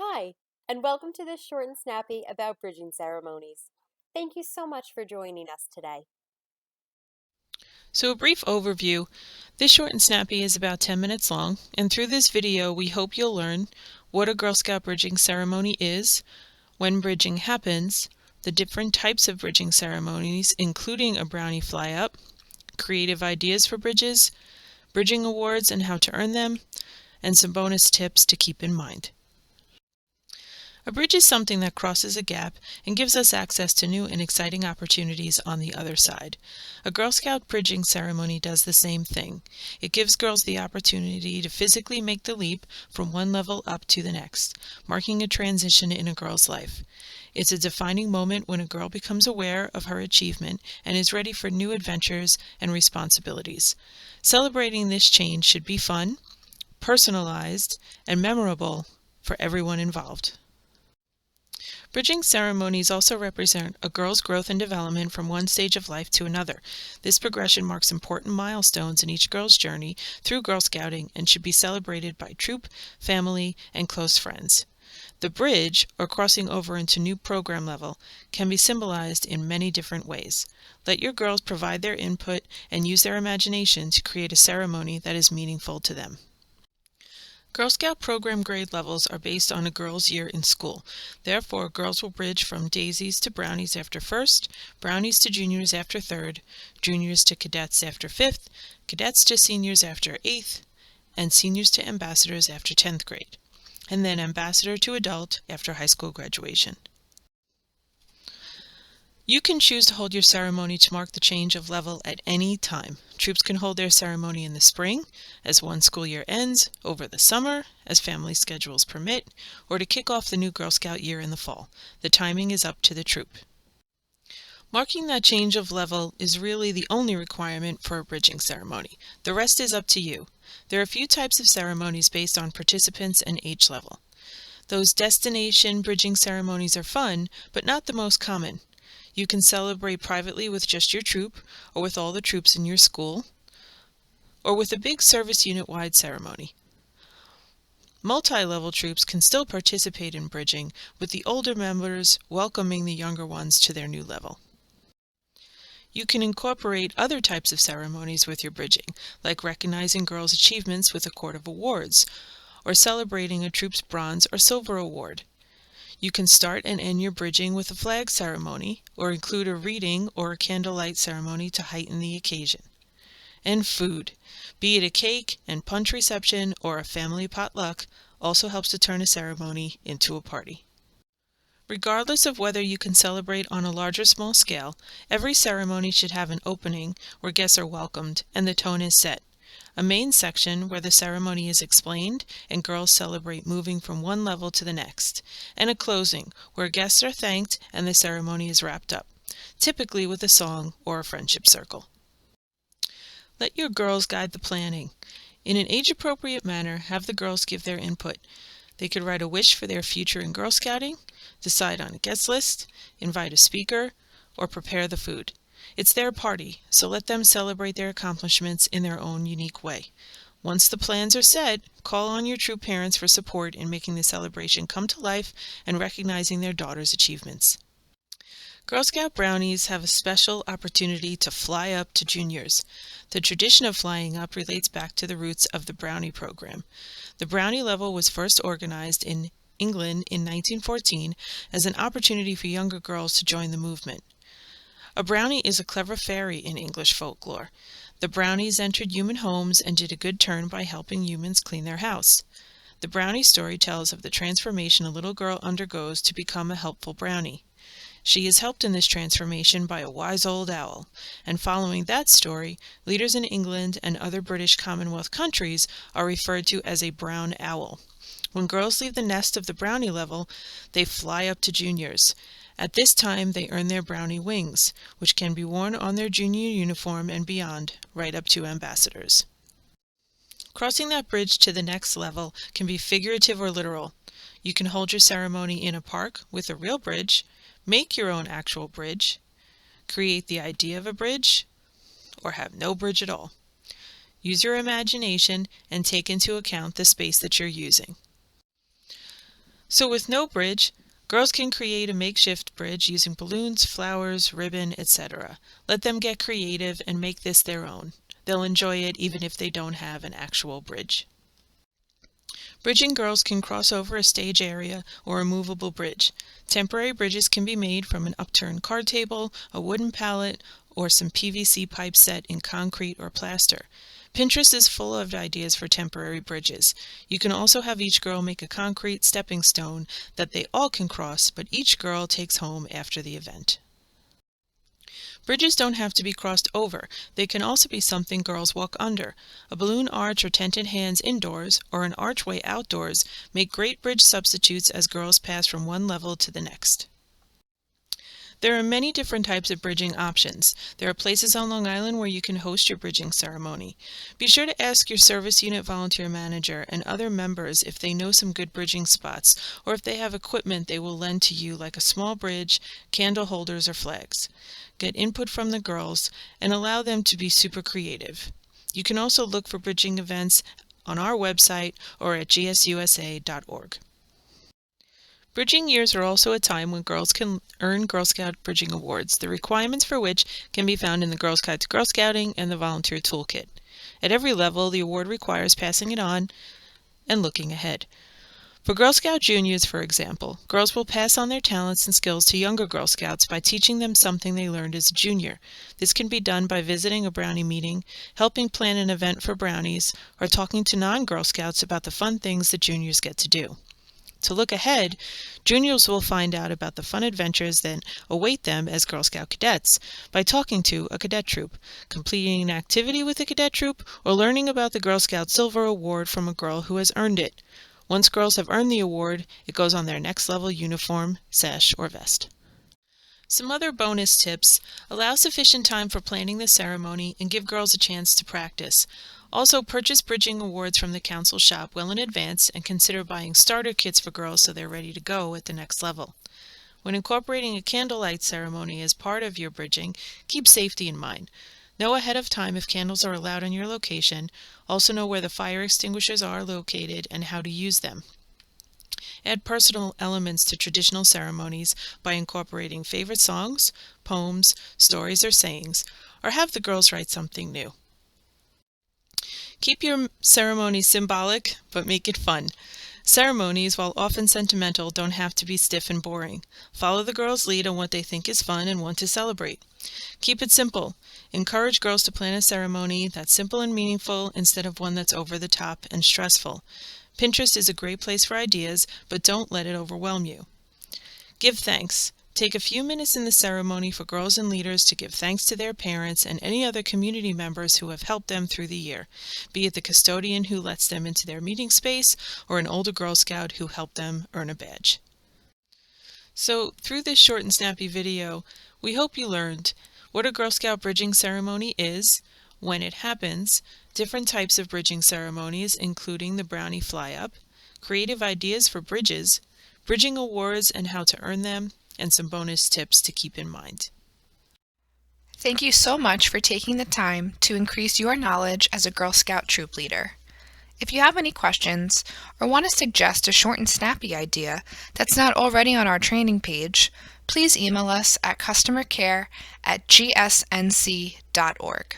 Hi, and welcome to this short and snappy about bridging ceremonies. Thank you so much for joining us today. So a brief overview. This short and snappy is about 10 minutes long, and through this video we hope you'll learn what a Girl Scout bridging ceremony is, when bridging happens, the different types of bridging ceremonies including a brownie fly-up, creative ideas for bridges, bridging awards and how to earn them, and some bonus tips to keep in mind. A bridge is something that crosses a gap and gives us access to new and exciting opportunities on the other side. A Girl Scout bridging ceremony does the same thing. It gives girls the opportunity to physically make the leap from one level up to the next, marking a transition in a girl's life. It's a defining moment when a girl becomes aware of her achievement and is ready for new adventures and responsibilities. Celebrating this change should be fun, personalized, and memorable for everyone involved. Bridging ceremonies also represent a girl's growth and development from one stage of life to another. This progression marks important milestones in each girl's journey through Girl Scouting and should be celebrated by troop, family, and close friends. The bridge, or crossing over into new program level, can be symbolized in many different ways. Let your girls provide their input and use their imagination to create a ceremony that is meaningful to them. Girl Scout program grade levels are based on a girl's year in school. Therefore, girls will bridge from daisies to brownies after first, brownies to juniors after third, juniors to cadets after fifth, cadets to seniors after eighth, and seniors to ambassadors after 10th grade, and then ambassador to adult after high school graduation. You can choose to hold your ceremony to mark the change of level at any time. Troops can hold their ceremony in the spring, as one school year ends, over the summer, as family schedules permit, or to kick off the new Girl Scout year in the fall. The timing is up to the troop. Marking that change of level is really the only requirement for a bridging ceremony. The rest is up to you. There are a few types of ceremonies based on participants and age level. Those destination bridging ceremonies are fun, but not the most common. You can celebrate privately with just your troop, or with all the troops in your school, or with a big service unit-wide ceremony. Multi-level troops can still participate in bridging, with the older members welcoming the younger ones to their new level. You can incorporate other types of ceremonies with your bridging, like recognizing girls' achievements with a court of awards, or celebrating a troop's bronze or silver award. You can start and end your bridging with a flag ceremony, or include a reading or a candlelight ceremony to heighten the occasion. And food, be it a cake and punch reception or a family potluck, also helps to turn a ceremony into a party. Regardless of whether you can celebrate on a large or small scale, every ceremony should have an opening where guests are welcomed and the tone is set. A main section where the ceremony is explained and girls celebrate moving from one level to the next, and a closing where guests are thanked and the ceremony is wrapped up, typically with a song or a friendship circle. Let your girls guide the planning. In an age-appropriate manner, have the girls give their input. They could write a wish for their future in Girl Scouting, decide on a guest list, invite a speaker, or prepare the food. It's their party, so let them celebrate their accomplishments in their own unique way. Once the plans are set, call on your troop parents for support in making the celebration come to life and recognizing their daughter's achievements. Girl Scout brownies have a special opportunity to fly up to juniors. The tradition of flying up relates back to the roots of the brownie program. The brownie level was first organized in England in 1914 as an opportunity for younger girls to join the movement. A brownie is a clever fairy in English folklore. The brownies entered human homes and did a good turn by helping humans clean their house. The brownie story tells of the transformation a little girl undergoes to become a helpful brownie. She is helped in this transformation by a wise old owl, and following that story, leaders in England and other British Commonwealth countries are referred to as a brown owl. When girls leave the nest of the brownie level, they fly up to juniors. At this time, they earn their brownie wings, which can be worn on their junior uniform and beyond, right up to ambassadors. Crossing that bridge to the next level can be figurative or literal. You can hold your ceremony in a park with a real bridge, make your own actual bridge, create the idea of a bridge, or have no bridge at all. Use your imagination and take into account the space that you're using. So with no bridge, girls can create a makeshift bridge using balloons, flowers, ribbon, etc. Let them get creative and make this their own. They'll enjoy it even if they don't have an actual bridge. Bridging girls can cross over a stage area or a movable bridge. Temporary bridges can be made from an upturned card table, a wooden pallet, or some PVC pipe set in concrete or plaster. Pinterest is full of ideas for temporary bridges. You can also have each girl make a concrete stepping stone that they all can cross, but each girl takes home after the event. Bridges don't have to be crossed over. They can also be something girls walk under. A balloon arch or tented hands indoors or an archway outdoors make great bridge substitutes as girls pass from one level to the next. There are many different types of bridging options. There are places on Long Island where you can host your bridging ceremony. Be sure to ask your service unit volunteer manager and other members if they know some good bridging spots or if they have equipment they will lend to you like a small bridge, candle holders, or flags. Get input from the girls and allow them to be super creative. You can also look for bridging events on our website or at gsusa.org. Bridging years are also a time when girls can earn Girl Scout Bridging Awards, the requirements for which can be found in the Girl Guide to Girl Scouting and the Volunteer Toolkit. At every level, the award requires passing it on and looking ahead. For Girl Scout Juniors, for example, girls will pass on their talents and skills to younger Girl Scouts by teaching them something they learned as a junior. This can be done by visiting a brownie meeting, helping plan an event for brownies, or talking to non-Girl Scouts about the fun things that juniors get to do. To look ahead, juniors will find out about the fun adventures that await them as Girl Scout cadets by talking to a cadet troop, completing an activity with a cadet troop, or learning about the Girl Scout Silver Award from a girl who has earned it. Once girls have earned the award, it goes on their next level uniform, sash, or vest. Some other bonus tips: allow sufficient time for planning the ceremony and give girls a chance to practice. Also, purchase bridging awards from the council shop well in advance and consider buying starter kits for girls so they're ready to go at the next level. When incorporating a candlelight ceremony as part of your bridging, keep safety in mind. Know ahead of time if candles are allowed on your location. Also know where the fire extinguishers are located and how to use them. Add personal elements to traditional ceremonies by incorporating favorite songs, poems, stories, or sayings, or have the girls write something new. Keep your ceremony symbolic, but make it fun. Ceremonies, while often sentimental, don't have to be stiff and boring. Follow the girls' lead on what they think is fun and want to celebrate. Keep it simple. Encourage girls to plan a ceremony that's simple and meaningful instead of one that's over the top and stressful. Pinterest is a great place for ideas, but don't let it overwhelm you. Give thanks. Take a few minutes in the ceremony for girls and leaders to give thanks to their parents and any other community members who have helped them through the year, be it the custodian who lets them into their meeting space or an older Girl Scout who helped them earn a badge. So, through this short and snappy video, we hope you learned what a Girl Scout bridging ceremony is, when it happens, different types of bridging ceremonies including the brownie fly-up, creative ideas for bridges, bridging awards and how to earn them, and some bonus tips to keep in mind. Thank you so much for taking the time to increase your knowledge as a Girl Scout troop leader. If you have any questions or want to suggest a short and snappy idea that's not already on our training page, please email us at customercare@gsnc.org.